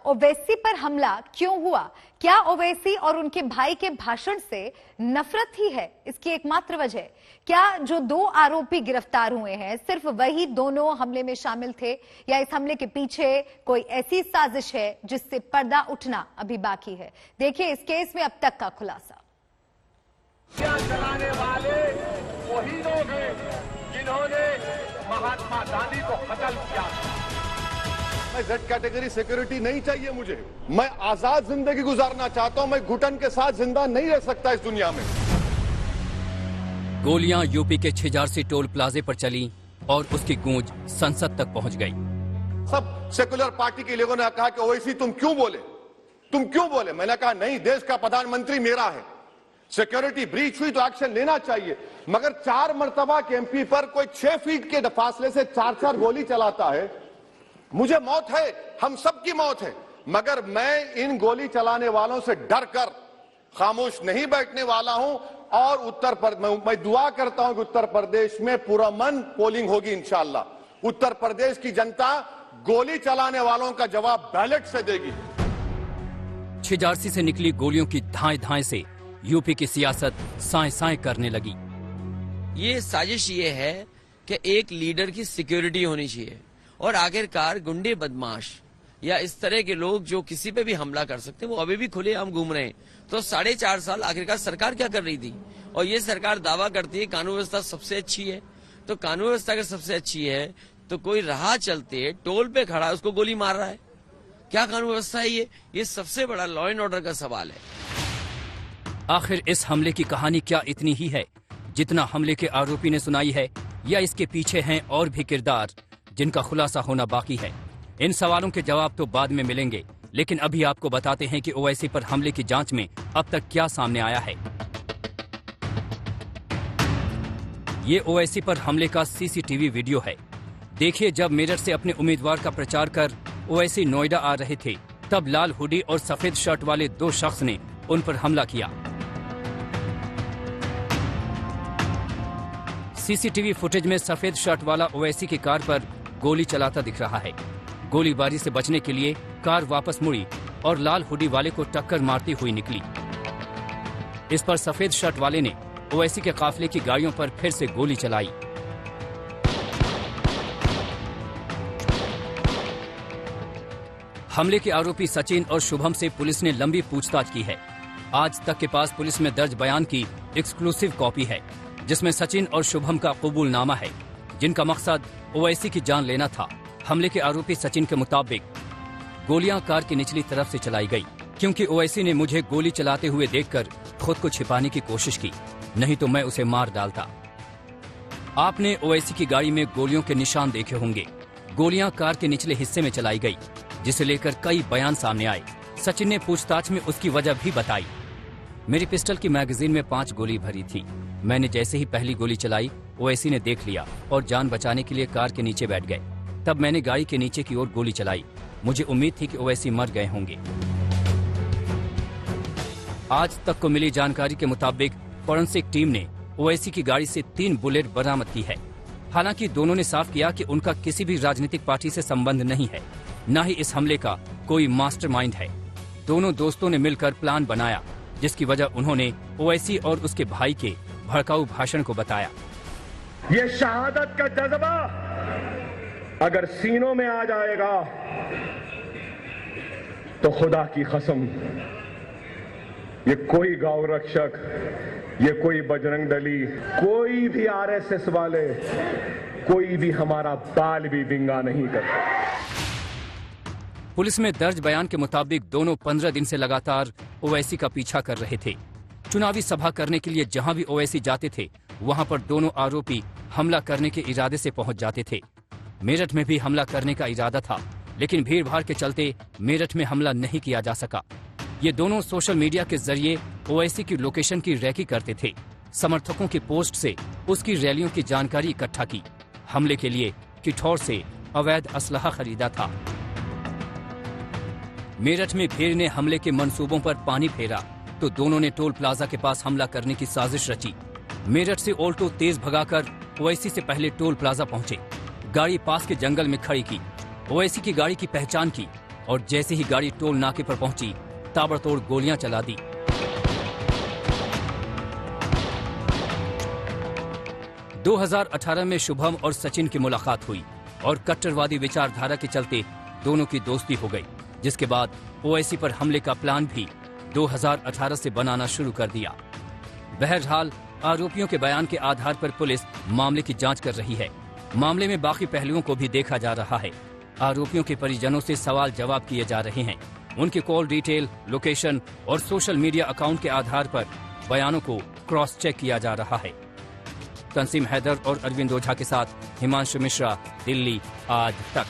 ओवैसी पर हमला क्यों हुआ? क्या ओवैसी और उनके भाई के भाषण से नफरत ही है इसकी एकमात्र वजह? क्या जो 2 आरोपी गिरफ्तार हुए हैं सिर्फ वही दोनों हमले में शामिल थे, या इस हमले के पीछे कोई ऐसी साजिश है जिससे पर्दा उठना अभी बाकी है? देखिए इस केस में अब तक का खुलासा। चलाने वाले वही लोग हैं जिन्होंने महात्मा गांधी को कत्ल किया। मैं जेड कैटेगरी सिक्योरिटी नहीं चाहिए मुझे। मैं आजाद जिंदगी गुजारना चाहता हूं। मैं घुटन के साथ जिंदा नहीं रह सकता इस दुनिया में। गोलियां यूपी के छिजारसी टोल प्लाजे पर चली और उसकी गूंज संसद तक पहुंच गई। सब सेकुलर पार्टी के लोगों ने कहा कि ओवैसी तुम क्यों बोले? मैंने कहा नहीं, देश का प्रधानमंत्री मेरा है। सिक्योरिटी ब्रीच हुई तो एक्शन लेना चाहिए, मगर 4 मर्तबा के एमपी पर कोई 6 फीट के फासले से 4 गोली चलाता है। मुझे मौत है, हम सबकी मौत है, मगर मैं इन गोली चलाने वालों से डर कर खामोश नहीं बैठने वाला हूं। और मैं दुआ करता हूं कि उत्तर प्रदेश में पुरअमन पोलिंग होगी इंशाअल्लाह। उत्तर प्रदेश की जनता गोली चलाने वालों का जवाब बैलेट से देगी। छिजारसी से निकली गोलियों की धाएं से यूपी की सियासत साएं करने लगी। ये साजिश ये है कि एक लीडर की सिक्योरिटी होनी चाहिए और आखिरकार गुंडे बदमाश या इस तरह के लोग जो किसी पे भी हमला कर सकते हैं वो अभी भी खुलेआम घूम रहे हैं। तो 4.5 साल आखिरकार सरकार क्या कर रही थी? और ये सरकार दावा करती है कानून व्यवस्था सबसे अच्छी है। तो कानून व्यवस्था अगर सबसे अच्छी है तो कोई राह चलते टोल पे खड़ा है उसको गोली मार रहा है, क्या कानून व्यवस्था है ये सबसे बड़ा लॉ एंड ऑर्डर का सवाल है। आखिर इस हमले की कहानी क्या इतनी ही है जितना हमले के आरोपी ने सुनाई है, या इसके पीछे हैं और भी किरदार जिनका खुलासा होना बाकी है? इन सवालों के जवाब तो बाद में मिलेंगे, लेकिन अभी आपको बताते हैं कि ओवैसी पर हमले की जांच में अब तक क्या सामने आया है। ये ओवैसी पर हमले का सीसीटीवी वीडियो है। देखिए, जब मेरठ से अपने उम्मीदवार का प्रचार कर ओवैसी नोएडा आ रहे थे, तब लाल हुडी और सफेद शर्ट वाले 2 शख्स ने उन पर हमला किया। सीसीटीवी फुटेज में सफेद शर्ट वाला ओवैसी की कार पर गोली चलाता दिख रहा है। गोलीबारी से बचने के लिए कार वापस मुड़ी और लाल हुडी वाले को टक्कर मारती हुई निकली। इस पर सफेद शर्ट वाले ने ओवैसी के काफिले की गाड़ियों पर फिर से गोली चलाई। हमले के आरोपी सचिन और शुभम से पुलिस ने लंबी पूछताछ की है। आज तक के पास पुलिस में दर्ज बयान की एक्सक्लूसिव कॉपी है, जिसमें सचिन और शुभम का कबूलनामा है, जिनका मकसद ओवैसी की जान लेना था। हमले के आरोपी सचिन के मुताबिक गोलियां कार की निचली तरफ से चलाई गई, क्योंकि ओवैसी ने मुझे गोली चलाते हुए देखकर खुद को छिपाने की कोशिश की, नहीं तो मैं उसे मार डालता। आपने ओवैसी की गाड़ी में गोलियों के निशान देखे होंगे। गोलियां कार के निचले हिस्से में चलाई गई, जिसे लेकर कई बयान सामने आए। सचिन ने पूछताछ में उसकी वजह भी बताई। मेरी पिस्टल की मैगजीन में 5 गोली भरी थी। मैंने जैसे ही पहली गोली चलाई, ओवैसी ने देख लिया और जान बचाने के लिए कार के नीचे बैठ गए। तब मैंने गाड़ी के नीचे की ओर गोली चलाई। मुझे उम्मीद थी कि ओवैसी मर गए होंगे। आज तक को मिली जानकारी के मुताबिक फोरेंसिक टीम ने ओवैसी की गाड़ी से 3 बुलेट बरामद की है। हालांकि दोनों ने साफ किया कि उनका किसी भी राजनीतिक पार्टी से संबंध नहीं है, न ही इस हमले का कोई मास्टरमाइंड है। दोनों दोस्तों ने मिलकर प्लान बनाया, जिसकी वजह उन्होंने ओवैसी और उसके भाई के भड़काऊ भाषण को बताया। ये शहादत का जज्बा अगर सीनों में आ जाएगा तो खुदा की कसम, ये कोई गौ रक्षक, ये कोई बजरंग दली, कोई भी आरएसएस वाले, कोई भी हमारा बाल भी विंगा नहीं करता। पुलिस में दर्ज बयान के मुताबिक दोनों 15 दिन से लगातार ओवैसी का पीछा कर रहे थे। चुनावी सभा करने के लिए जहां भी ओवैसी जाते थे, वहां पर दोनों आरोपी हमला करने के इरादे से पहुंच जाते थे। मेरठ में भी हमला करने का इरादा था, लेकिन भीड़भाड़ के चलते मेरठ में हमला नहीं किया जा सका। ये दोनों सोशल मीडिया के जरिए ओवैसी की लोकेशन की रैकी करते थे। समर्थकों की पोस्ट से उसकी रैलियों की जानकारी इकट्ठा की। हमले के लिए किठौर से अवैध असलहा खरीदा था। मेरठ में भीड़ ने हमले के मंसूबों पर पानी फेरा तो दोनों ने टोल प्लाजा के पास हमला करने की साजिश रची। मेरठ से ऑल्टो तेज भगाकर ओवैसी से पहले टोल प्लाजा पहुंचे। गाड़ी पास के जंगल में खड़ी की। ओवैसी की गाड़ी की पहचान की और जैसे ही गाड़ी टोल नाके पर पहुंची ताबड़तोड़ गोलियां चला दी। – 2018 में शुभम और सचिन की मुलाकात हुई और कट्टरवादी विचारधारा के चलते दोनों की दोस्ती हो गई, जिसके बाद ओवैसी पर हमले का प्लान भी 2018 से बनाना शुरू कर दिया। बहरहाल आरोपियों के बयान के आधार पर पुलिस मामले की जांच कर रही है। मामले में बाकी पहलुओं को भी देखा जा रहा है। आरोपियों के परिजनों से सवाल जवाब किए जा रहे हैं। उनके कॉल डिटेल, लोकेशन और सोशल मीडिया अकाउंट के आधार पर बयानों को क्रॉस चेक किया जा रहा है। तंसीम हैदर और अरविंद ओझा के साथ हिमांशु मिश्रा, दिल्ली आज तक।